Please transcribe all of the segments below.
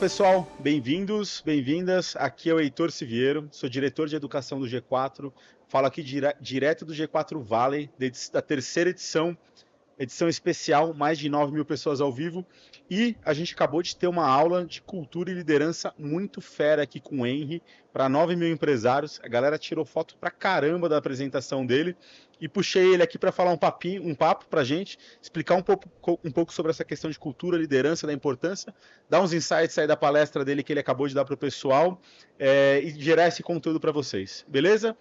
pessoal, bem-vindos, bem-vindas. Aqui é o Heitor Siviero, sou diretor de educação do G4. Falo aqui direto do G4 Valley, da terceira edição especial, mais de 9 mil pessoas ao vivo. E a gente acabou de ter uma aula de cultura e liderança muito fera aqui com o Henry, para 9 mil empresários. A galera tirou foto pra caramba da apresentação dele. E puxei ele aqui para falar um papo para a gente, explicar um pouco sobre essa questão de cultura, liderança, da importância, dar uns insights aí da palestra dele que ele acabou de dar para o pessoal e gerar esse conteúdo para vocês, beleza?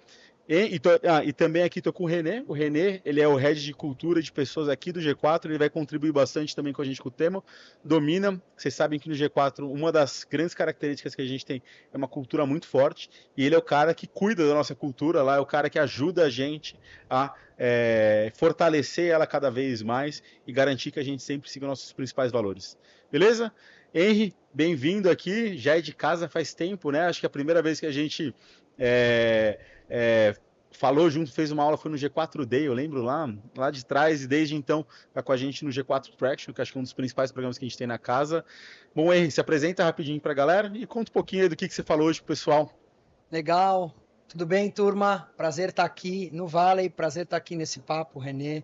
E também aqui estou com o René. O René, ele é o head de cultura de pessoas aqui do G4, ele vai contribuir bastante também com a gente com o tema. Domina, vocês sabem que no G4 uma das grandes características que a gente tem é uma cultura muito forte, e ele é o cara que cuida da nossa cultura lá, é o cara que ajuda a gente a fortalecer ela cada vez mais e garantir que a gente sempre siga nossos principais valores. Beleza? Henry, bem-vindo aqui, já é de casa faz tempo, né? Acho que a primeira vez que a gente falou junto, fez uma aula, foi no G4 Day, eu lembro lá de trás, e desde então está com a gente no G4 Traction, que acho que é um dos principais programas que a gente tem na casa. Bom, Henry, se apresenta rapidinho para a galera e conta um pouquinho aí do que você falou hoje pro pessoal. Legal, tudo bem, turma? Prazer estar aqui no Valley, prazer estar aqui nesse papo, René,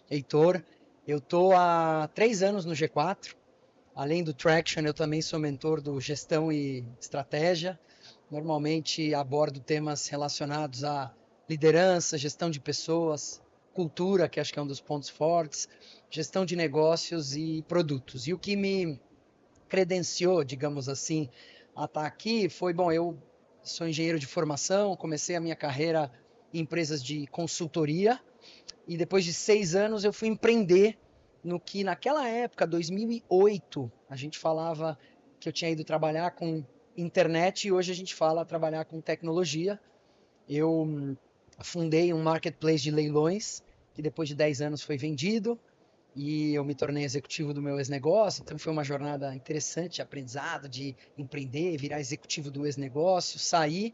Heitor. Eu estou há 3 anos no G4, além do Traction, eu também sou mentor do Gestão e Estratégia. Normalmente abordo temas relacionados a liderança, gestão de pessoas, cultura, que acho que é um dos pontos fortes, gestão de negócios e produtos. E o que me credenciou, digamos assim, a estar aqui foi, bom, eu sou engenheiro de formação, comecei a minha carreira em empresas de consultoria e depois de 6 anos eu fui empreender no que naquela época, 2008, a gente falava que eu tinha ido trabalhar com internet e hoje a gente fala trabalhar com tecnologia. Eu fundei um marketplace de leilões que depois de 10 anos foi vendido e eu me tornei executivo do meu ex-negócio, então foi uma jornada interessante de aprendizado, de empreender, virar executivo do ex-negócio, sair,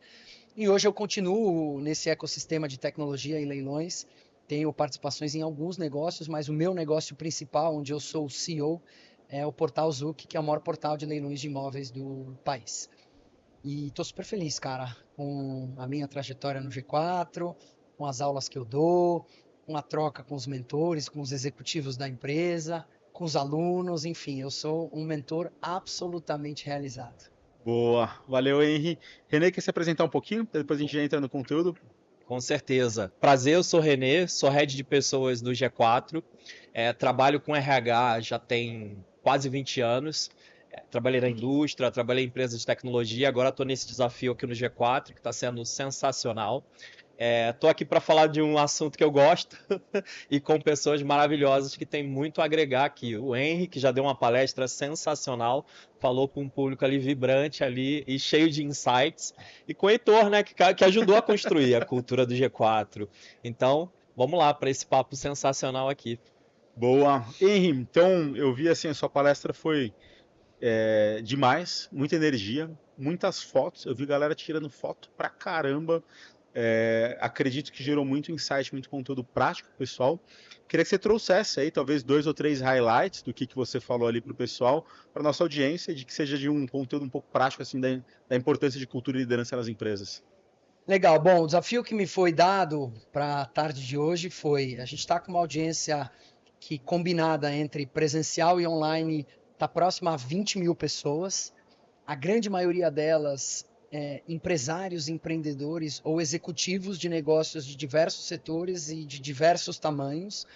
e hoje eu continuo nesse ecossistema de tecnologia e leilões, tenho participações em alguns negócios, mas o meu negócio principal, onde eu sou o CEO, é o Portal Zuc, que é o maior portal de leilões de imóveis do país. E estou super feliz, cara, com a minha trajetória no G4, com as aulas que eu dou, com a troca com os mentores, com os executivos da empresa, com os alunos, enfim, eu sou um mentor absolutamente realizado. Boa, valeu, Henry. René, quer se apresentar um pouquinho? Depois a gente já entra no conteúdo. Com certeza. Prazer, eu sou René, sou head de pessoas no G4. Trabalho com RH já tem quase 20 anos. Trabalhei na indústria, trabalhei em empresas de tecnologia, agora estou nesse desafio aqui no G4, que está sendo sensacional. Estou aqui para falar de um assunto que eu gosto e com pessoas maravilhosas que têm muito a agregar aqui. O Henry, que já deu uma palestra sensacional, falou com um público ali vibrante ali e cheio de insights. E com o Heitor, né, que ajudou a construir a cultura do G4. Então, vamos lá para esse papo sensacional aqui. Boa. Henry, então eu vi assim, a sua palestra foi demais, muita energia, muitas fotos. Eu vi galera tirando foto pra caramba. Acredito que gerou muito insight, muito conteúdo prático, pessoal. Queria que você trouxesse aí, talvez 2 ou 3 highlights do que você falou ali para o pessoal, para nossa audiência, de que seja de um conteúdo um pouco prático, assim, da importância de cultura e liderança nas empresas. Legal, bom, o desafio que me foi dado para a tarde de hoje foi, a gente está com uma audiência que combinada entre presencial e online está próxima a 20 mil pessoas, a grande maioria delas empresários, empreendedores ou executivos de negócios de diversos setores e de diversos tamanhos.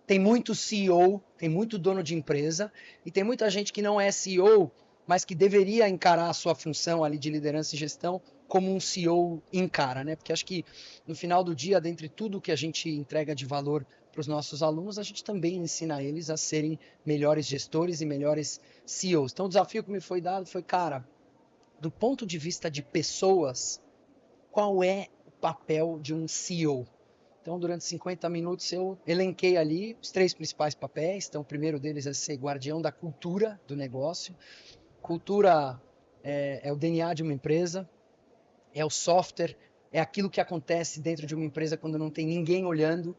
Tem muito CEO, tem muito dono de empresa e tem muita gente que não é CEO, mas que deveria encarar a sua função ali de liderança e gestão como um CEO encara, né? Porque acho que no final do dia, dentre tudo que a gente entrega de valor para os nossos alunos, a gente também ensina eles a serem melhores gestores e melhores CEOs. Então o desafio que me foi dado foi, cara, do ponto de vista de pessoas, qual é o papel de um CEO? Então, durante 50 minutos, eu elenquei ali os 3 principais papéis. Então, o primeiro deles é ser guardião da cultura do negócio. Cultura é o DNA de uma empresa, é o software, é aquilo que acontece dentro de uma empresa quando não tem ninguém olhando.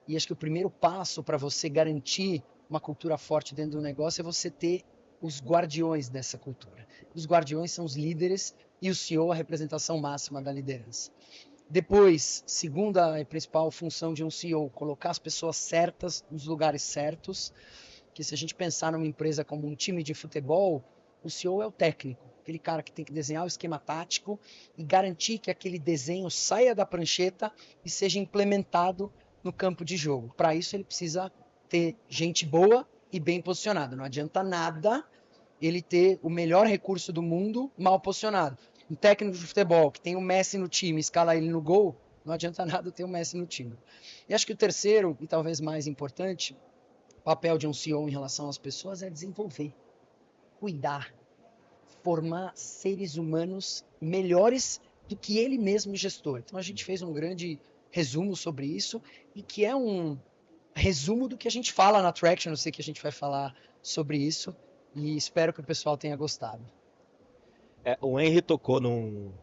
E acho que o primeiro passo para você garantir uma cultura forte dentro do negócio é você ter os guardiões dessa cultura. Os guardiões são os líderes e o CEO a representação máxima da liderança. Depois, segunda e principal função de um CEO, colocar as pessoas certas nos lugares certos, que se a gente pensar numa empresa como um time de futebol, o CEO é o técnico, aquele cara que tem que desenhar o esquema tático e garantir que aquele desenho saia da prancheta e seja implementado no campo de jogo. Para isso ele precisa ter gente boa e bem posicionada. Não adianta nada ele ter o melhor recurso do mundo mal posicionado. Um técnico de futebol que tem o Messi no time, escala ele no gol, não adianta nada ter o Messi no time. E acho que o terceiro, e talvez mais importante, papel de um CEO em relação às pessoas é desenvolver, cuidar, formar seres humanos melhores do que ele mesmo gestor. Então a gente fez um grande resumo sobre isso e que é um resumo do que a gente fala na Traction. Eu sei que a gente vai falar sobre isso e espero que o pessoal tenha gostado. O Henry tocou no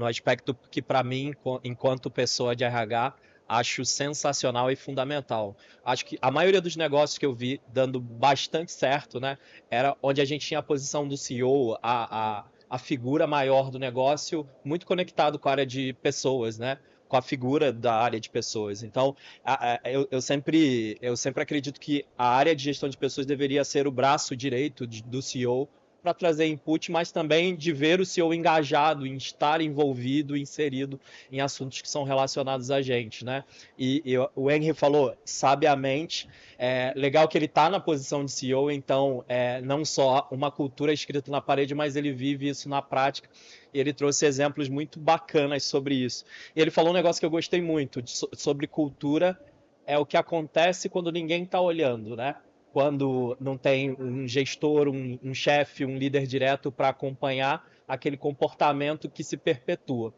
aspecto que, para mim, enquanto pessoa de RH, acho sensacional e fundamental. Acho que a maioria dos negócios que eu vi dando bastante certo, né, era onde a gente tinha a posição do CEO, a figura maior do negócio, muito conectado com a área de pessoas, né? Com a figura da área de pessoas. Então, eu sempre acredito que a área de gestão de pessoas deveria ser o braço direito do CEO para trazer input, mas também de ver o CEO engajado, em estar envolvido, inserido em assuntos que são relacionados a gente, né? E o Henry falou sabiamente, legal que ele está na posição de CEO, então não só uma cultura escrita na parede, mas ele vive isso na prática. E ele trouxe exemplos muito bacanas sobre isso. E ele falou um negócio que eu gostei muito, sobre cultura, é o que acontece quando ninguém está olhando, né? Quando não tem um gestor, um chefe, um líder direto para acompanhar aquele comportamento que se perpetua.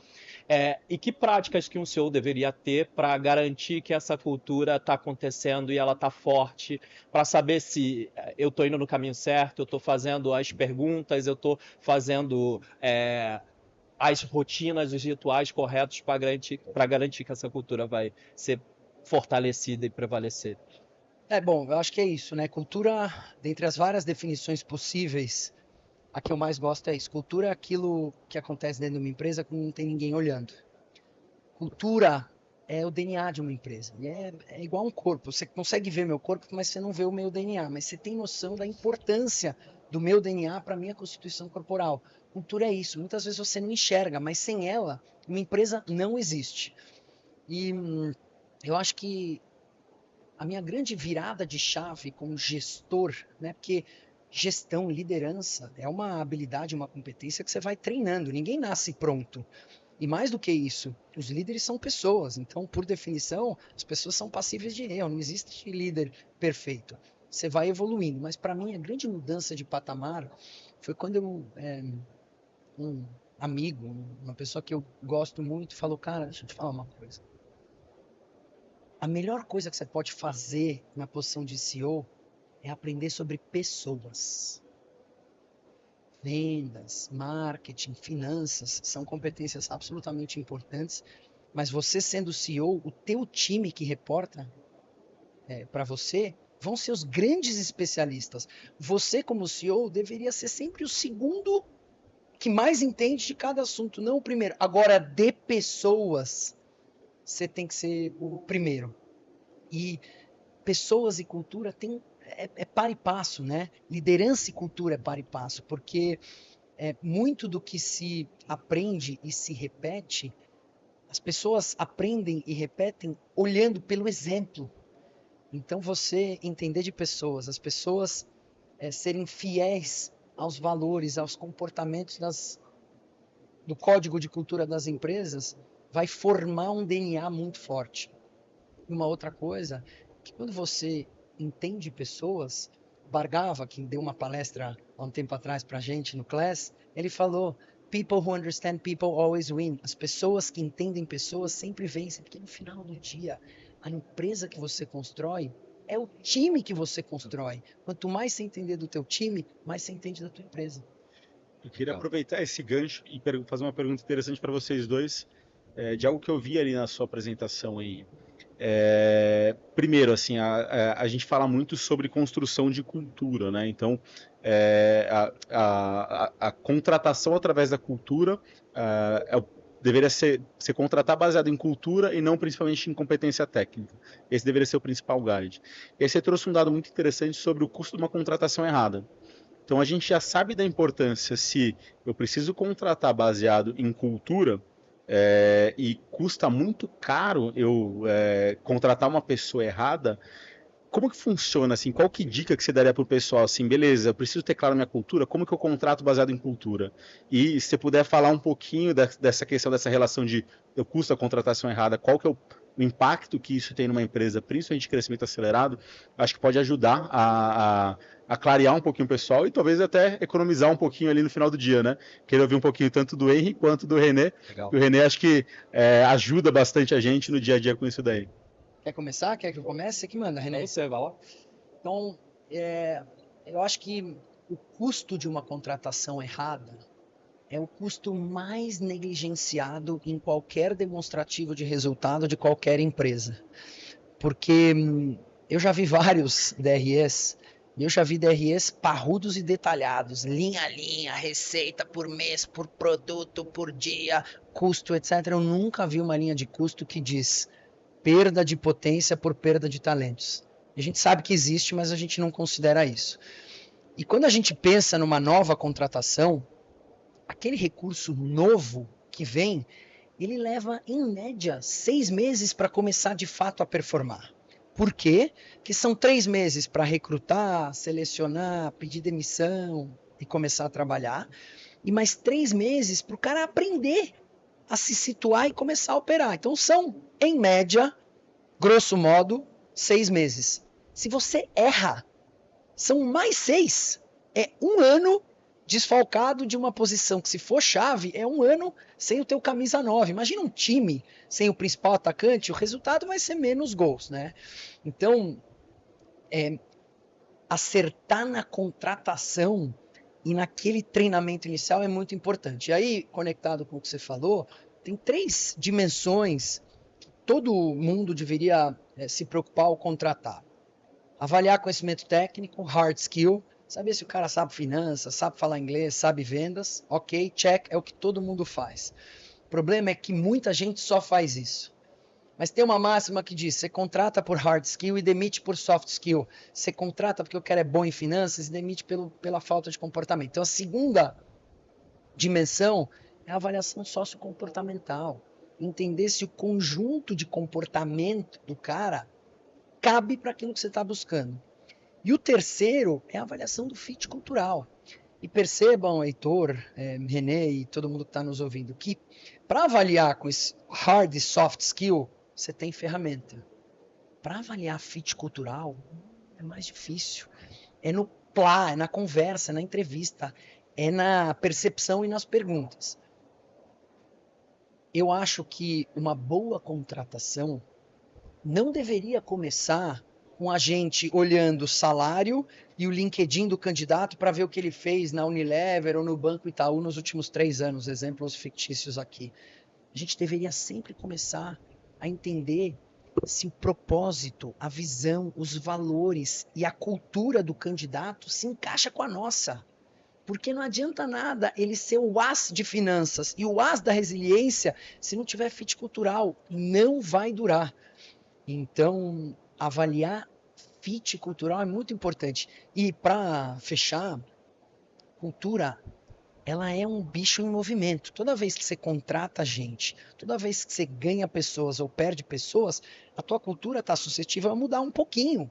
E que práticas que um CEO deveria ter para garantir que essa cultura está acontecendo e ela está forte, para saber se eu estou indo no caminho certo, eu estou fazendo as perguntas, eu estou fazendo as rotinas, os rituais corretos para garantir que essa cultura vai ser fortalecida e prevalecer. Bom, eu acho que é isso, né? Cultura, dentre as várias definições possíveis, a que eu mais gosto é isso. Cultura é aquilo que acontece dentro de uma empresa quando não tem ninguém olhando. Cultura é o DNA de uma empresa. E é igual um corpo. Você consegue ver meu corpo, mas você não vê o meu DNA. Mas você tem noção da importância do meu DNA para a minha constituição corporal. Cultura é isso. Muitas vezes você não enxerga, mas sem ela, uma empresa não existe. E eu acho que a minha grande virada de chave como gestor, né? Porque gestão, liderança é uma habilidade, uma competência que você vai treinando. Ninguém nasce pronto. E mais do que isso, os líderes são pessoas. Então, por definição, as pessoas são passíveis de erro. Não existe líder perfeito. Você vai evoluindo. Mas para mim, a grande mudança de patamar foi quando um amigo, uma pessoa que eu gosto muito, falou: cara, deixa eu te falar uma coisa. A melhor coisa que você pode fazer na posição de CEO é aprender sobre pessoas. Vendas, marketing, finanças são competências absolutamente importantes, mas você sendo CEO, o teu time que reporta para você vão ser os grandes especialistas. Você como CEO deveria ser sempre o segundo que mais entende de cada assunto, não o primeiro. Agora, de pessoas, você tem que ser o primeiro. E pessoas e cultura é par e passo, né? Liderança e cultura é par e passo, porque muito do que se aprende e se repete, as pessoas aprendem e repetem olhando pelo exemplo. Então você entender de pessoas, as pessoas serem fiéis aos valores, aos comportamentos do código de cultura das empresas, vai formar um DNA muito forte. E uma outra coisa, que quando você entende pessoas, Bhargava, que deu uma palestra há um tempo atrás para a gente no Class, ele falou: people who understand people always win. As pessoas que entendem pessoas sempre vencem, porque no final do dia, a empresa que você constrói é o time que você constrói. Quanto mais você entender do teu time, mais você entende da tua empresa. Eu queria aproveitar esse gancho e fazer uma pergunta interessante para vocês dois, de algo que eu vi ali na sua apresentação aí. Primeiro, assim, a gente fala muito sobre construção de cultura, né? Então, a contratação através da cultura deveria ser contratar baseado em cultura e não principalmente em competência técnica. Esse deveria ser o principal guide. E aí você trouxe um dado muito interessante sobre o custo de uma contratação errada. Então, a gente já sabe da importância se eu preciso contratar baseado em cultura, e custa muito caro eu contratar uma pessoa errada. Como que funciona assim? Qual que dica que você daria para o pessoal assim? Beleza, eu preciso ter claro a minha cultura. Como que eu contrato baseado em cultura? E se você puder falar um pouquinho dessa questão dessa relação de eu custo a contratação errada, qual que é o impacto que isso tem numa empresa, principalmente de crescimento acelerado, acho que pode ajudar a clarear um pouquinho o pessoal e talvez até economizar um pouquinho ali no final do dia, né? Queria ouvir um pouquinho tanto do Henry quanto do René. Legal. O René acho que ajuda bastante a gente no dia a dia com isso daí. Quer começar? Quer que eu comece? Você que manda, René. Você vai lá. Então, eu acho que o custo de uma contratação errada é o custo mais negligenciado em qualquer demonstrativo de resultado de qualquer empresa. Porque eu já vi vários DREs, e eu já vi DREs parrudos e detalhados, linha a linha, receita por mês, por produto, por dia, custo, etc. Eu nunca vi uma linha de custo que diz perda de potência por perda de talentos. A gente sabe que existe, mas a gente não considera isso. E quando a gente pensa numa nova contratação, aquele recurso novo que vem, ele leva, em média, 6 meses para começar de fato a performar. Por quê? Porque são 3 meses para recrutar, selecionar, pedir demissão e começar a trabalhar, e mais 3 meses para o cara aprender a se situar e começar a operar. Então são, em média, grosso modo, 6 meses. Se você erra, são mais 6. É 1 ano desfalcado de uma posição que, se for chave, é 1 ano sem o teu camisa 9. Imagina um time sem o principal atacante, o resultado vai ser menos gols, né? Então, acertar na contratação e naquele treinamento inicial é muito importante. E aí, conectado com o que você falou, tem 3 dimensões que todo mundo deveria se preocupar ao contratar. Avaliar conhecimento técnico, hard skill, saber se o cara sabe finanças, sabe falar inglês, sabe vendas, ok, check, é o que todo mundo faz. O problema é que muita gente só faz isso. Mas tem uma máxima que diz, você contrata por hard skill e demite por soft skill. Você contrata porque o cara é bom em finanças e demite pela falta de comportamento. Então a segunda dimensão é a avaliação sociocomportamental. Entender se o conjunto de comportamento do cara cabe para aquilo que você está buscando. E o terceiro é a avaliação do fit cultural. E percebam, Heitor, René e todo mundo que está nos ouvindo, que para avaliar com esse hard e soft skill, você tem ferramenta. Para avaliar fit cultural, é mais difícil. É no plá, é na conversa, na entrevista, é na percepção e nas perguntas. Eu acho que uma boa contratação não deveria começar com a gente olhando o salário e o LinkedIn do candidato para ver o que ele fez na Unilever ou no Banco Itaú nos últimos 3 anos, exemplos fictícios aqui. A gente deveria sempre começar a entender se o propósito, a visão, os valores e a cultura do candidato se encaixa com a nossa. Porque não adianta nada ele ser o as de finanças e o as da resiliência se não tiver fit cultural. Não vai durar. Então, avaliar fit cultural é muito importante. E para fechar, cultura, ela é um bicho em movimento. Toda vez que você contrata gente, toda vez que você ganha pessoas ou perde pessoas, a tua cultura está suscetível a mudar um pouquinho.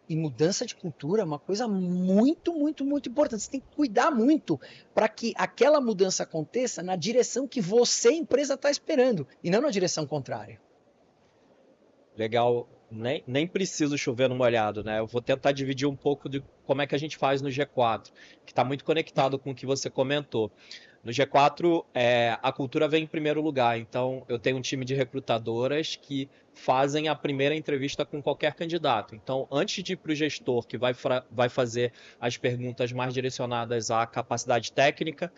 E mudança de cultura é uma coisa muito, muito, muito importante. Você tem que cuidar muito para que aquela mudança aconteça na direção que você, empresa, está esperando, e não na direção contrária. Legal, nem preciso chover no molhado, né? Eu vou tentar dividir um pouco de como é que a gente faz no G4, que está muito conectado com o que você comentou. No G4, a cultura vem em primeiro lugar, então eu tenho um time de recrutadoras que fazem a primeira entrevista com qualquer candidato. Então, antes de ir para o gestor, que vai fazer as perguntas mais direcionadas à capacidade técnica,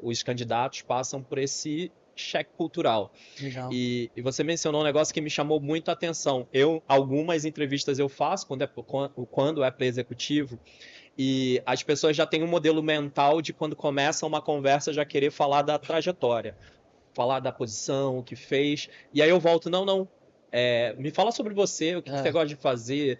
os candidatos passam por esse check cultural. Legal. E você mencionou um negócio que me chamou muito a atenção. Algumas entrevistas eu faço quando é para executivo, e as pessoas já têm um modelo mental de quando começa uma conversa já querer falar da trajetória, falar da posição, o que fez, e aí eu volto, não, me fala sobre você, o que você gosta de fazer,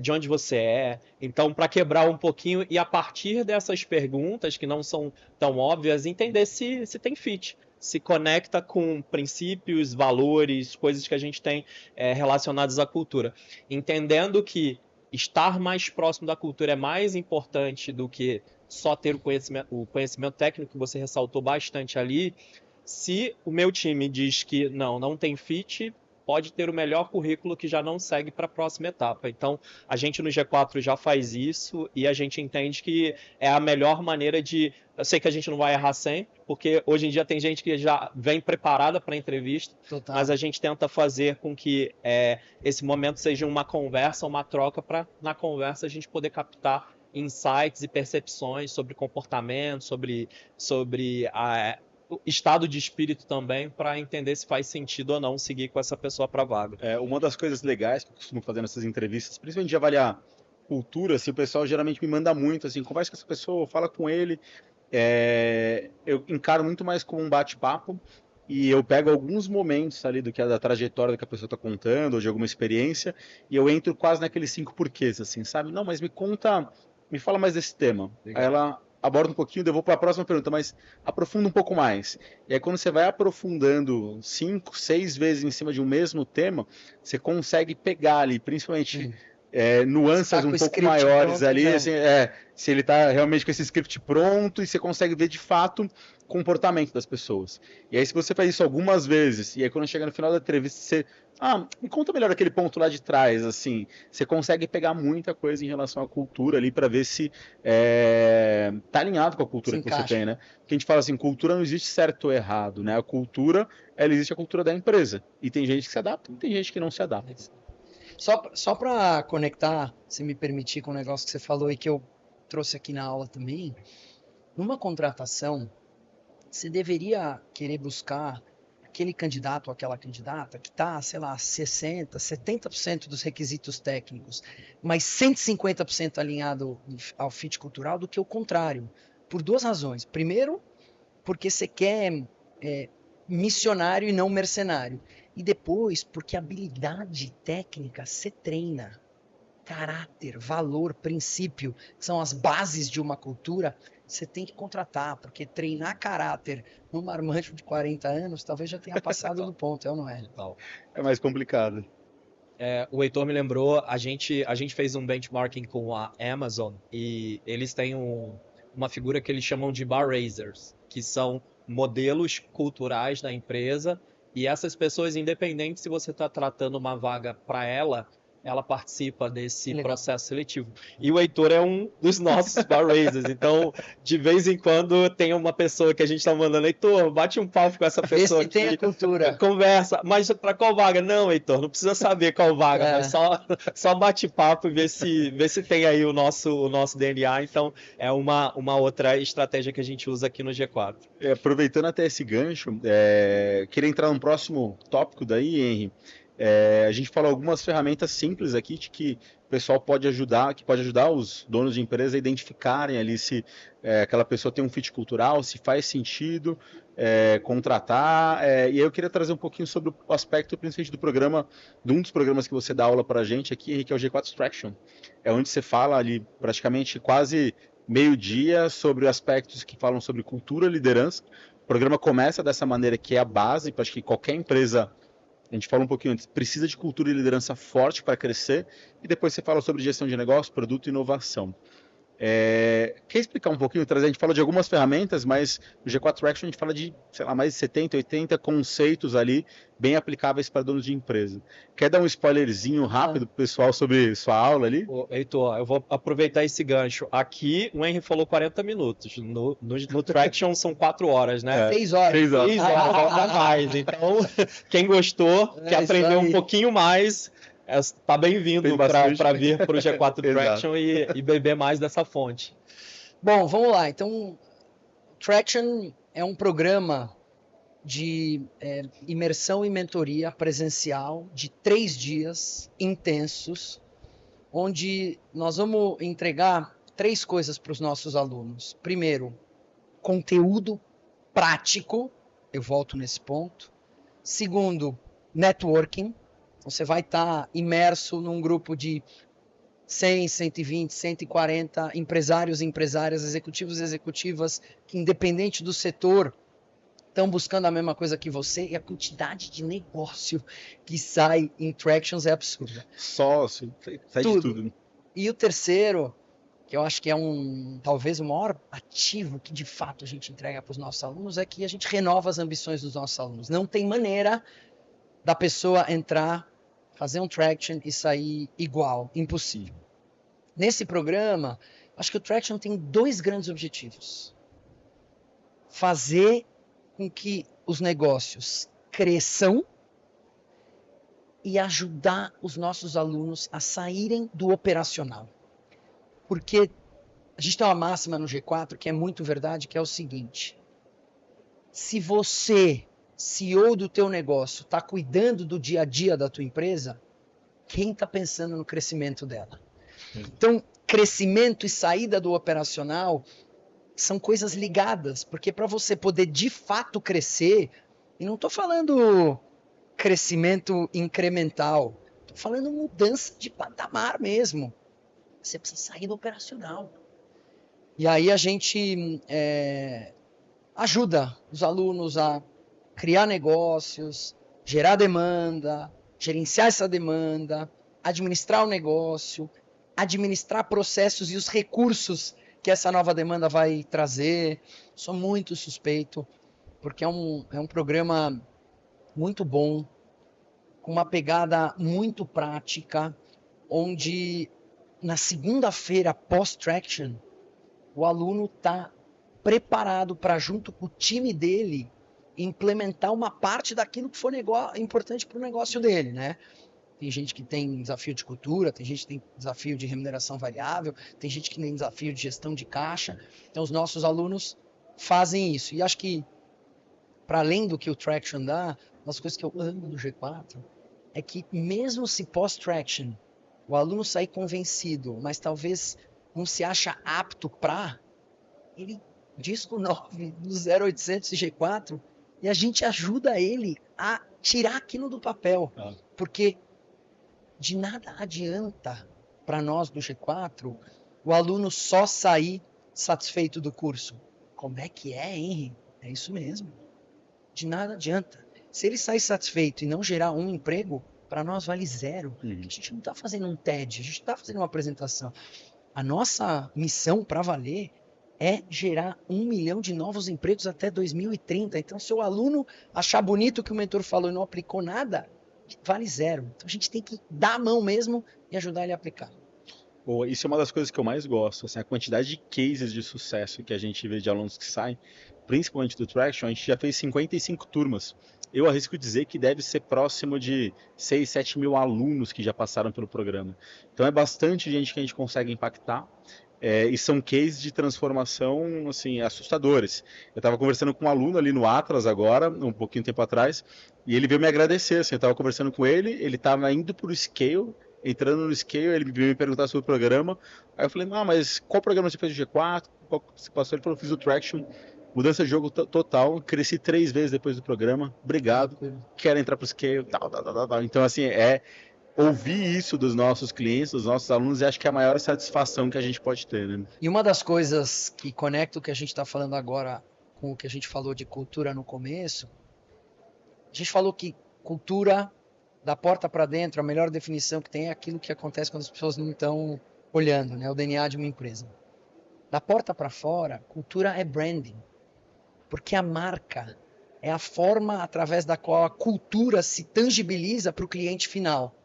de onde você é. Então, para quebrar um pouquinho e a partir dessas perguntas, que não são tão óbvias, entender se tem fit, se conecta com princípios, valores, coisas que a gente tem relacionadas à cultura. Entendendo que estar mais próximo da cultura é mais importante do que só ter o conhecimento técnico, que você ressaltou bastante ali. Se o meu time diz que não tem fit, pode ter o melhor currículo que já não segue para a próxima etapa. Então, a gente no G4 já faz isso e a gente entende que é a melhor maneira de... Eu sei que a gente não vai errar sempre, porque hoje em dia tem gente que já vem preparada para a entrevista, Total. mas a gente tenta fazer com que esse momento seja uma conversa, uma troca, para na conversa a gente poder captar insights e percepções sobre comportamento, sobre o estado de espírito também, para entender se faz sentido ou não seguir com essa pessoa para a vaga. Uma das coisas legais que eu costumo fazer nessas entrevistas, principalmente de avaliar cultura, assim, o pessoal geralmente me manda muito, assim, conversa com essa pessoa, fala com ele, eu encaro muito mais como um bate-papo, e eu pego alguns momentos ali do que é da trajetória do que a pessoa está contando, ou de alguma experiência, e eu entro quase naqueles 5 porquês, assim, sabe? Não, mas me fala mais desse tema. Legal. Aí ela aborda um pouquinho, eu vou para a próxima pergunta, mas aprofunda um pouco mais. E aí quando você vai aprofundando 5, 6 vezes em cima de um mesmo tema, você consegue pegar ali, principalmente nuances um pouco maiores ali, assim, se ele está realmente com esse script pronto, e você consegue ver de fato o comportamento das pessoas. E aí se você faz isso algumas vezes, e aí quando chega no final da entrevista, você... me conta melhor aquele ponto lá de trás, assim, você consegue pegar muita coisa em relação à cultura ali para ver se tá alinhado com a cultura que você tem, né? Porque a gente fala assim, cultura não existe certo ou errado, né? A cultura, ela existe a cultura da empresa. E tem gente que se adapta e tem gente que não se adapta. Só para conectar, se me permitir, com o negócio que você falou e que eu trouxe aqui na aula também, numa contratação, você deveria querer buscar aquele candidato ou aquela candidata que está, sei lá, 60%, 70% dos requisitos técnicos, mas 150% alinhado ao fit cultural do que o contrário, por 2 razões. Primeiro, porque você quer missionário e não mercenário. E depois, porque habilidade técnica você treina. Caráter, valor, princípio, que são as bases de uma cultura, você tem que contratar, porque treinar caráter num marmanjo de 40 anos talvez já tenha passado do ponto, não é? É mais complicado. O Heitor me lembrou, a gente fez um benchmarking com a Amazon e eles têm uma figura que eles chamam de bar raisers, que são modelos culturais da empresa, e essas pessoas, independente se você está tratando uma vaga para ela participa desse processo seletivo. E o Heitor é um dos nossos bar raisers, então de vez em quando tem uma pessoa que a gente está mandando, Heitor, bate um papo com essa pessoa aqui, tem a cultura. Conversa, mas para qual vaga? Não, Heitor, não precisa saber qual vaga, mas só bate papo e vê se tem aí o nosso DNA, então é uma outra estratégia que a gente usa aqui no G4. Aproveitando até esse gancho, queria entrar num próximo tópico daí, Henry. A gente falou algumas ferramentas simples aqui de que o pessoal pode ajudar os donos de empresa a identificarem ali se aquela pessoa tem um fit cultural, se faz sentido contratar. E aí eu queria trazer um pouquinho sobre o aspecto, principalmente do programa, de um dos programas que você dá aula para a gente aqui, que é o G4 Traction. É onde você fala ali praticamente quase meio-dia sobre aspectos que falam sobre cultura e liderança. O programa começa dessa maneira, que é a base, para acho que qualquer empresa... A gente fala um pouquinho antes, precisa de cultura e liderança forte para crescer, e depois você fala sobre gestão de negócio, produto e inovação. Quer explicar um pouquinho? A gente fala de algumas ferramentas, mas no G4 Traction a gente fala de, sei lá, mais de 70, 80 conceitos ali, bem aplicáveis para donos de empresa. Quer dar um spoilerzinho rápido para o pessoal sobre sua aula ali? Heitor, eu vou aproveitar esse gancho. Aqui o Henry falou 40 minutos, no Traction são 4 horas, né? 6 horas. 6 horas. 6 horas, mais. Então, quem gostou, quer aprender um pouquinho mais... Está bem-vindo para vir para o G4 Traction e beber mais dessa fonte. Bom, vamos lá. Então, Traction é um programa de imersão e mentoria presencial de 3 dias intensos, onde nós vamos entregar 3 coisas para os nossos alunos. Primeiro, conteúdo prático, eu volto nesse ponto. Segundo, networking. Você vai estar imerso num grupo de 100, 120, 140 empresários e empresárias, executivos e executivas, que independente do setor, estão buscando a mesma coisa que você, e a quantidade de negócio que sai em Tractions é absurda. Sócio, sai de tudo. E o terceiro, que eu acho que é talvez o maior ativo que de fato a gente entrega para os nossos alunos, é que a gente renova as ambições dos nossos alunos. Não tem maneira da pessoa entrar, fazer um Traction e sair igual, impossível. Nesse programa, acho que o Traction tem 2 grandes objetivos. Fazer com que os negócios cresçam e ajudar os nossos alunos a saírem do operacional. Porque a gente tem uma máxima no G4 que é muito verdade, que é o seguinte: se você, CEO do teu negócio, está cuidando do dia a dia da tua empresa, quem está pensando no crescimento dela? Então, crescimento e saída do operacional são coisas ligadas, porque para você poder de fato crescer, e não estou falando crescimento incremental, estou falando mudança de patamar mesmo. Você precisa sair do operacional. E aí a gente ajuda os alunos a criar negócios, gerar demanda, gerenciar essa demanda, administrar o negócio, administrar processos e os recursos que essa nova demanda vai trazer. Sou muito suspeito, porque é um programa muito bom, com uma pegada muito prática, onde na segunda-feira pós-Traction, o aluno está preparado para, junto com o time dele, implementar uma parte daquilo que for importante para o negócio dele, né? Tem gente que tem desafio de cultura, tem gente que tem desafio de remuneração variável, tem gente que tem desafio de gestão de caixa. Então, os nossos alunos fazem isso. E acho que, para além do que o Traction dá, uma das coisas que eu amo do G4 é que, mesmo se pós-Traction o aluno sair convencido, mas talvez não se acha apto para, ele diz com 9 no 0800 G4 e a gente ajuda ele a tirar aquilo do papel. Porque de nada adianta para nós do G4 o aluno só sair satisfeito do curso. Como é que é, Henry? É isso mesmo. De nada adianta. Se ele sair satisfeito e não gerar um emprego, para nós vale 0. A gente não está fazendo um TED, a gente está fazendo uma apresentação. A nossa missão para valer é gerar 1 milhão de novos empregos até 2030. Então, se o aluno achar bonito o que o mentor falou e não aplicou nada, vale 0. Então, a gente tem que dar a mão mesmo e ajudar ele a aplicar. Isso é uma das coisas que eu mais gosto, assim, a quantidade de cases de sucesso que a gente vê de alunos que saem, principalmente do Traction. A gente já fez 55 turmas. Eu arrisco dizer que deve ser próximo de 6, 7 mil alunos que já passaram pelo programa. Então é bastante gente que a gente consegue impactar. E são cases de transformação assim, assustadores. Eu estava conversando com um aluno ali no Atlas agora, um pouquinho tempo atrás, e ele veio me agradecer. Assim, eu estava conversando com ele estava indo para o Scale, entrando no Scale, ele veio me perguntar sobre o programa. Aí eu falei, mas qual programa você fez do G4? Qual você passou? Ele falou, fiz o Traction. Mudança de jogo total, cresci 3 vezes depois do programa, obrigado, quero entrar para o Scale, tal. Então, assim, ouvir isso dos nossos clientes, dos nossos alunos, acho que é a maior satisfação que a gente pode ter, né? E uma das coisas que conecta o que a gente está falando agora com o que a gente falou de cultura no começo, a gente falou que cultura, da porta para dentro, a melhor definição que tem é aquilo que acontece quando as pessoas não estão olhando, né? O DNA de uma empresa. Da porta para fora, cultura é branding. Porque a marca é a forma através da qual a cultura se tangibiliza para o cliente final.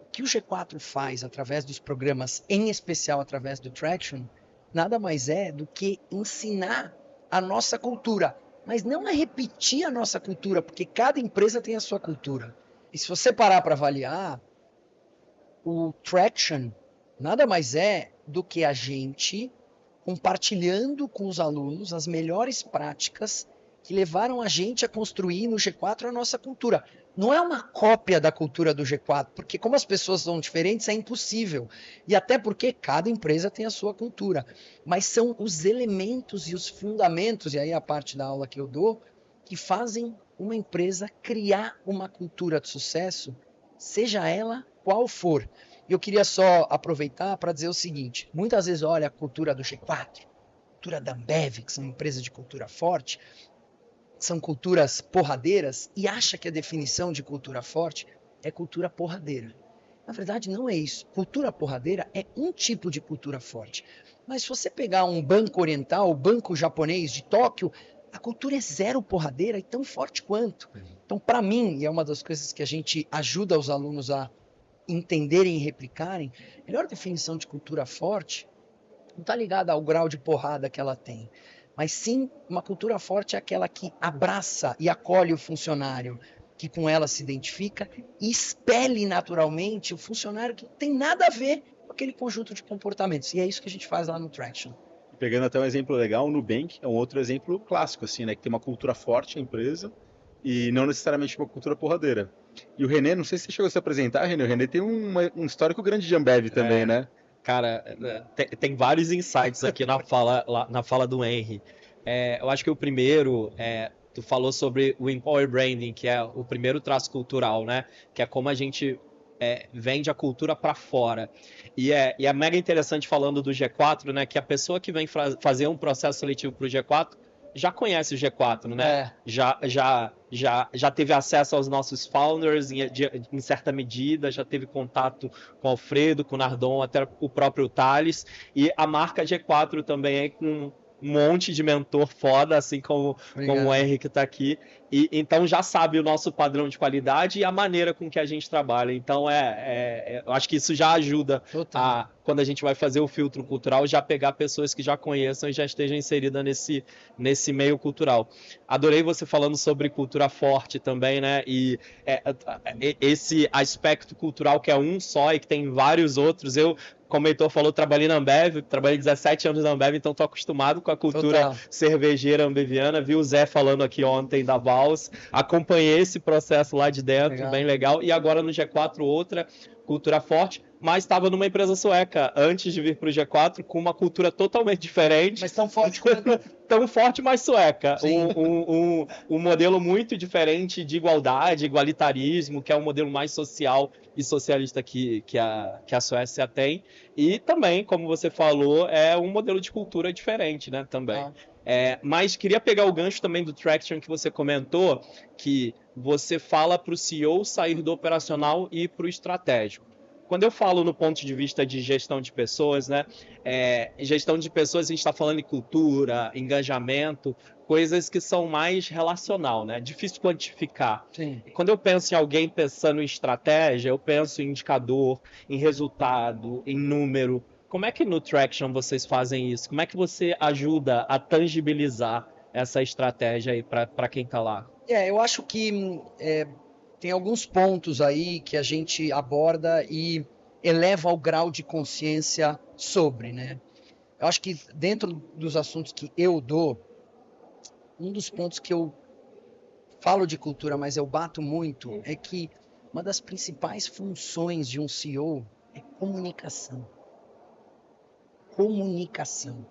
O que o G4 faz através dos programas, em especial através do Traction, nada mais é do que ensinar a nossa cultura. Mas não é repetir a nossa cultura, porque cada empresa tem a sua cultura. E se você parar para avaliar, o Traction nada mais é do que a gente compartilhando com os alunos as melhores práticas que levaram a gente a construir no G4 a nossa cultura. Não é uma cópia da cultura do G4, porque como as pessoas são diferentes, é impossível. E até porque cada empresa tem a sua cultura. Mas são os elementos e os fundamentos, e aí a parte da aula que eu dou, que fazem uma empresa criar uma cultura de sucesso, seja ela qual for. E eu queria só aproveitar para dizer o seguinte, muitas vezes olha a cultura do G4, cultura da Ambev, que são empresas de cultura forte, são culturas porradeiras, e acha que a definição de cultura forte é cultura porradeira. Na verdade, não é isso. Cultura porradeira é um tipo de cultura forte. Mas se você pegar um banco oriental, o banco japonês de Tóquio, a cultura é zero porradeira e tão forte quanto. Então, para mim, e é uma das coisas que a gente ajuda os alunos a entenderem e replicarem, a melhor definição de cultura forte não está ligada ao grau de porrada que ela tem, mas sim uma cultura forte é aquela que abraça e acolhe o funcionário, que com ela se identifica e expele naturalmente o funcionário que não tem nada a ver com aquele conjunto de comportamentos. E é isso que a gente faz lá no Traction. Pegando até um exemplo legal, o Nubank é um outro exemplo clássico, assim, né? Que tem uma cultura forte a empresa e não necessariamente uma cultura porradeira. E o René, não sei se você chegou a se apresentar, René. O René tem um histórico grande de Ambev também, né? Cara, tem vários insights aqui na fala do Henry. Eu acho que o primeiro, tu falou sobre o Empower Branding, que é o primeiro traço cultural, né? Que é como a gente vende a cultura para fora. E é mega interessante falando do G4, né? Que a pessoa que vem fazer um processo seletivo para o G4 já conhece o G4, né? Já teve acesso aos nossos founders em certa medida, já teve contato com o Alfredo, com o Nardon, até o próprio Thales. E a marca G4 também é com um monte de mentor foda, assim como o Henrique está aqui. E então já sabe o nosso padrão de qualidade e a maneira com que a gente trabalha. Então eu acho que isso já ajuda quando a gente vai fazer o filtro cultural, já pegar pessoas que já conheçam e já estejam inseridas nesse meio cultural. Adorei você falando sobre cultura forte também, né? E esse aspecto cultural que é um só e que tem vários outros. Eu, como o Heitor falou, trabalhei na Ambev, trabalhei 17 anos na Ambev, então estou acostumado com a cultura cervejeira ambeviana. Vi o Zé falando aqui ontem da Vals, acompanhei esse processo lá de dentro, bem legal. E agora no G4, outra cultura forte, mas estava numa empresa sueca antes de vir para o G4, com uma cultura totalmente diferente. Mas tão forte quanto... tão forte, mas sueca. Um modelo muito diferente de igualdade, igualitarismo, que é um modelo mais social e socialista que a Suécia tem. E também, como você falou, é um modelo de cultura diferente, né? Também. Mas queria pegar o gancho também do Traction que você comentou, que você fala para o CEO sair do operacional e ir para o estratégico. Quando eu falo no ponto de vista de gestão de pessoas, né? Gestão de pessoas, a gente está falando de cultura, engajamento, coisas que são mais relacional, né? Difícil quantificar. Sim. Quando eu penso em alguém pensando em estratégia, eu penso em indicador, em resultado, em número. Como é que no Traction vocês fazem isso? Como é que você ajuda a tangibilizar essa estratégia aí para quem está lá? Eu acho que tem alguns pontos aí que a gente aborda e eleva o grau de consciência sobre, né? Eu acho que dentro dos assuntos que eu dou, um dos pontos que eu falo de cultura, mas eu bato muito, é que uma das principais funções de um CEO é comunicação. Comunicação.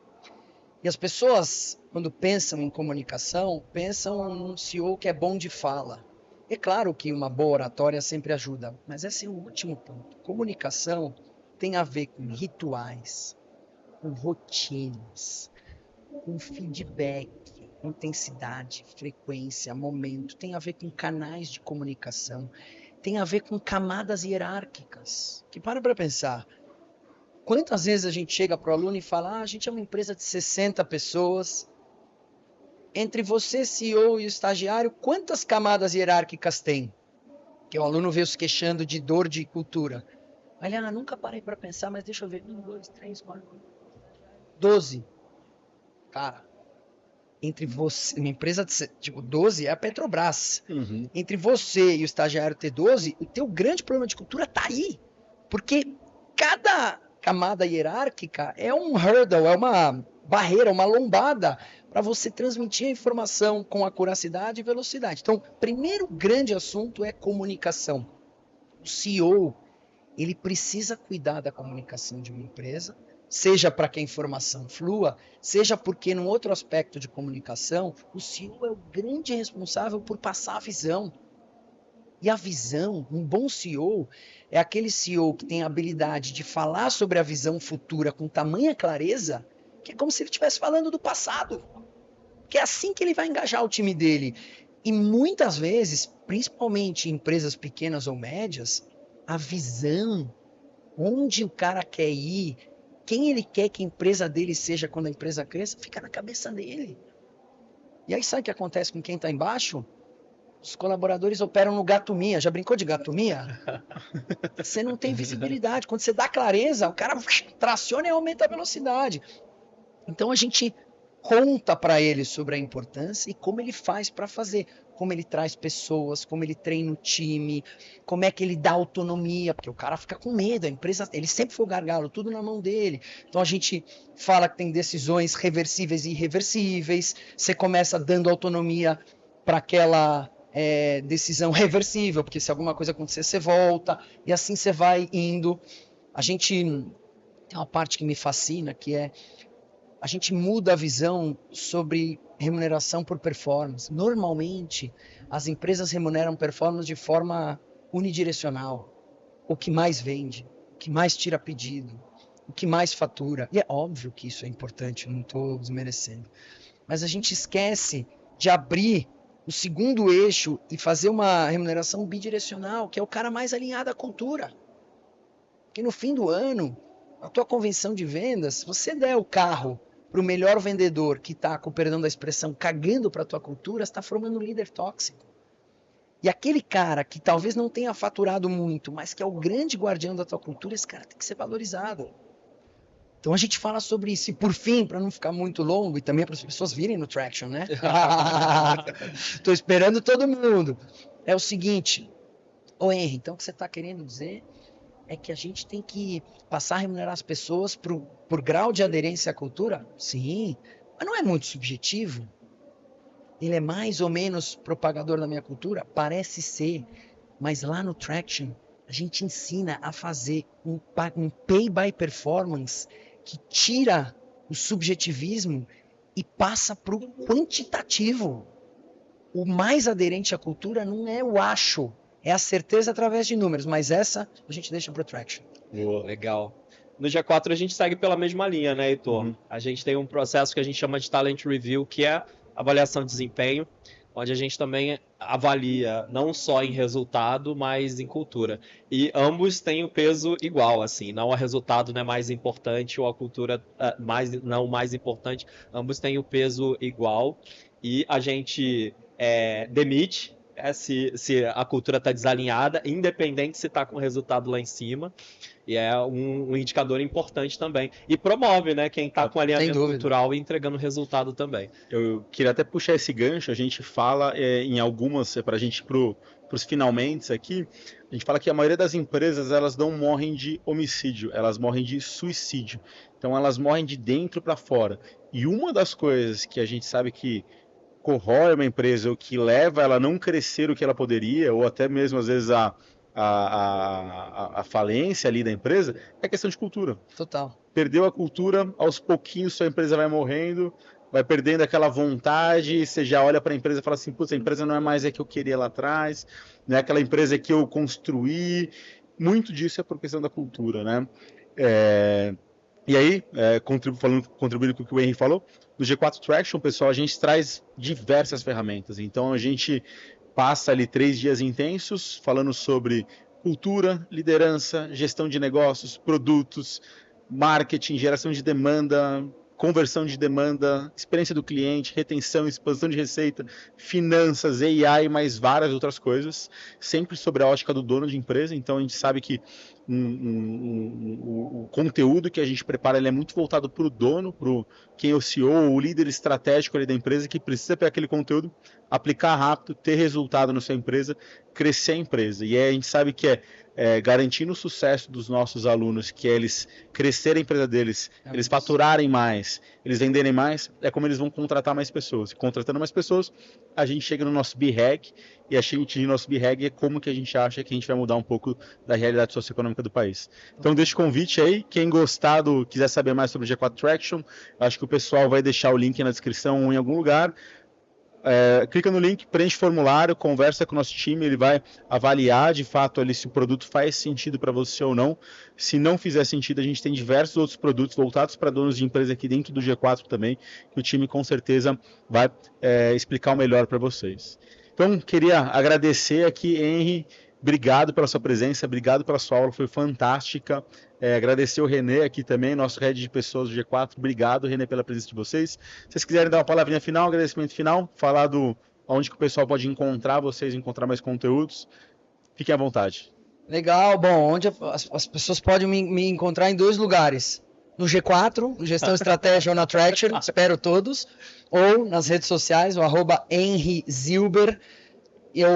E as pessoas, quando pensam em comunicação, pensam num CEO que é bom de fala. É claro que uma boa oratória sempre ajuda, mas esse é o último ponto. Comunicação tem a ver com rituais, com rotinas, com feedback, intensidade, frequência, momento. Tem a ver com canais de comunicação. Tem a ver com camadas hierárquicas. Que para pensar. Quantas vezes a gente chega para o aluno e fala, a gente é uma empresa de 60 pessoas, entre você, CEO e o estagiário, quantas camadas hierárquicas tem? Que o aluno veio se queixando de dor de cultura. Eliana, nunca parei para pensar, mas deixa eu ver. 1, 2, 3, 4, 12. Cara, entre você, uma empresa de 12 é a Petrobras. Uhum. Entre você e o estagiário ter 12, o teu grande problema de cultura tá aí. Porque cada camada hierárquica é um hurdle, barreira, uma lombada para você transmitir a informação com acuracidade e velocidade. Então, primeiro grande assunto é comunicação. O CEO, ele precisa cuidar da comunicação de uma empresa, seja para que a informação flua, seja porque, num outro aspecto de comunicação, o CEO é o grande responsável por passar a visão. E a visão, um bom CEO, é aquele CEO que tem a habilidade de falar sobre a visão futura com tamanha clareza, que é como se ele estivesse falando do passado. Que é assim que ele vai engajar o time dele. E muitas vezes, principalmente em empresas pequenas ou médias, a visão, onde o cara quer ir, quem ele quer que a empresa dele seja quando a empresa cresça, fica na cabeça dele. E aí sabe o que acontece com quem está embaixo? Os colaboradores operam no gato mia. Já brincou de gato mia? Você não tem visibilidade. Quando você dá clareza, o cara traciona e aumenta a velocidade. Então a gente conta para ele sobre a importância e como ele faz para fazer. Como ele traz pessoas, como ele treina o time, como é que ele dá autonomia, porque o cara fica com medo, a empresa, ele sempre foi o gargalo, tudo na mão dele. Então a gente fala que tem decisões reversíveis e irreversíveis, você começa dando autonomia para aquela decisão reversível, porque se alguma coisa acontecer, você volta, e assim você vai indo. A gente tem uma parte que me fascina, que é a gente muda a visão sobre remuneração por performance. Normalmente, as empresas remuneram performance de forma unidirecional. O que mais vende, o que mais tira pedido, o que mais fatura. E é óbvio que isso é importante, não estou desmerecendo. Mas a gente esquece de abrir o segundo eixo e fazer uma remuneração bidirecional, que é o cara mais alinhado à cultura. Porque no fim do ano, a tua convenção de vendas, se você der o carro para o melhor vendedor que está, com perdão da expressão, cagando para a tua cultura, você está formando um líder tóxico. E aquele cara que talvez não tenha faturado muito, mas que é o grande guardião da tua cultura, esse cara tem que ser valorizado. Então a gente fala sobre isso. E por fim, para não ficar muito longo, e também para as pessoas virem no Traction, né? Estou esperando todo mundo. É o seguinte, ô Henry, então o que você está querendo dizer é que a gente tem que passar a remunerar as pessoas por grau de aderência à cultura? Sim, mas não é muito subjetivo? Ele é mais ou menos propagador da minha cultura? Parece ser, mas lá no Traction a gente ensina a fazer um pay by performance que tira o subjetivismo e passa para o quantitativo. O mais aderente à cultura não é o acho, é a certeza através de números, mas essa a gente deixa para o Traction. Boa, legal. No G4 a gente segue pela mesma linha, né, Heitor? Uhum. A gente tem um processo que a gente chama de Talent Review, que é avaliação de desempenho, onde a gente também avalia não só em resultado, mas em cultura. E ambos têm o peso igual, assim, não o resultado não é mais importante ou a cultura não mais importante, ambos têm o peso igual e a gente demite se a cultura está desalinhada, independente se está com o resultado lá em cima. E é um indicador importante também. E promove, né, quem está com alinhamento cultural e entregando resultado também. Eu queria até puxar esse gancho. A gente fala em algumas, para a gente ir para os finalmente aqui, a gente fala que a maioria das empresas elas não morrem de homicídio, elas morrem de suicídio. Então elas morrem de dentro para fora. E uma das coisas que a gente sabe que corrói uma empresa, ou que leva ela a não crescer o que ela poderia, ou até mesmo às vezes a falência ali da empresa, é questão de cultura. Total. Perdeu a cultura, aos pouquinhos sua empresa vai morrendo, vai perdendo aquela vontade, você já olha para a empresa e fala assim, putz, a empresa não é mais a que eu queria lá atrás, não é aquela empresa que eu construí. Muito disso é por questão da cultura, né? E aí, contribuindo com o que o Henry falou, no G4 Traction, pessoal, a gente traz diversas ferramentas. Então, a gente passa ali 3 dias intensos falando sobre cultura, liderança, gestão de negócios, produtos, marketing, geração de demanda, conversão de demanda, experiência do cliente, retenção, expansão de receita, finanças, AI, mais várias outras coisas, sempre sobre a ótica do dono de empresa. Então a gente sabe que o conteúdo que a gente prepara ele é muito voltado para o dono, para quem é o CEO, o líder estratégico ali da empresa, que precisa pegar aquele conteúdo, aplicar rápido, ter resultado na sua empresa, crescer a empresa. E aí a gente sabe que garantindo o sucesso dos nossos alunos, que é eles crescerem a empresa deles, eles faturarem mais, eles venderem mais, é como eles vão contratar mais pessoas. E contratando mais pessoas, a gente chega no nosso BREG, e a gente no nosso BREG é como que a gente acha que a gente vai mudar um pouco da realidade socioeconômica do país. Então deixa o convite aí, quem gostado, quiser saber mais sobre o G4 Traction, acho que o pessoal vai deixar o link na descrição ou em algum lugar. Clica no link, preenche o formulário, conversa com o nosso time, ele vai avaliar de fato ali se o produto faz sentido para você ou não. Se não fizer sentido, a gente tem diversos outros produtos voltados para donos de empresa aqui dentro do G4 também, que o time com certeza vai explicar o melhor para vocês. Então, queria agradecer aqui, Henry, obrigado pela sua presença, obrigado pela sua aula, foi fantástica. Agradecer o René aqui também, nosso head de pessoas do G4. Obrigado, René, pela presença de vocês. Se vocês quiserem dar uma palavrinha final, um agradecimento final, falar onde que o pessoal pode encontrar vocês, encontrar mais conteúdos, fiquem à vontade. Legal, bom, onde as pessoas podem me encontrar em 2 lugares. No G4, no Gestão Estratégia ou na Traction, espero todos, ou nas redes sociais, o @HenryZilber.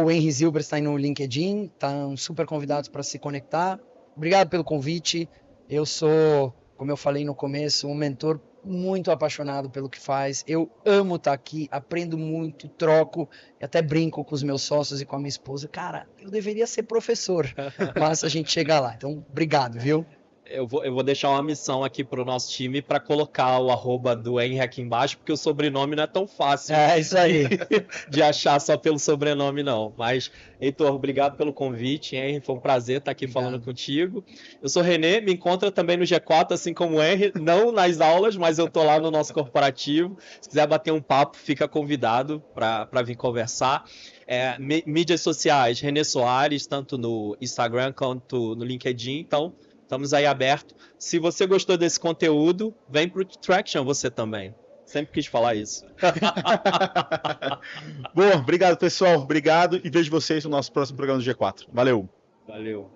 O Henry Zilber está aí no LinkedIn, estão super convidados para se conectar. Obrigado pelo convite. Eu sou, como eu falei no começo, um mentor muito apaixonado pelo que faz. Eu amo estar aqui, aprendo muito, troco, e até brinco com os meus sócios e com a minha esposa. Cara, eu deveria ser professor, mas a gente chega lá. Então, obrigado, viu? Eu vou deixar uma missão aqui para o nosso time para colocar o @ do Henry aqui embaixo, porque o sobrenome não é tão fácil isso aí. de achar só pelo sobrenome, não. Mas, Heitor, obrigado pelo convite, Henry, foi um prazer estar aqui falando contigo. Eu sou René, me encontra também no G4, assim como o Henry, não nas aulas, mas eu estou lá no nosso corporativo. Se quiser bater um papo, fica convidado para vir conversar. Mídias sociais, René Soares, tanto no Instagram quanto no LinkedIn, então estamos aí abertos. Se você gostou desse conteúdo, vem pro Traction você também. Sempre quis falar isso. Bom, obrigado, pessoal. Obrigado e vejo vocês no nosso próximo programa do G4. Valeu. Valeu.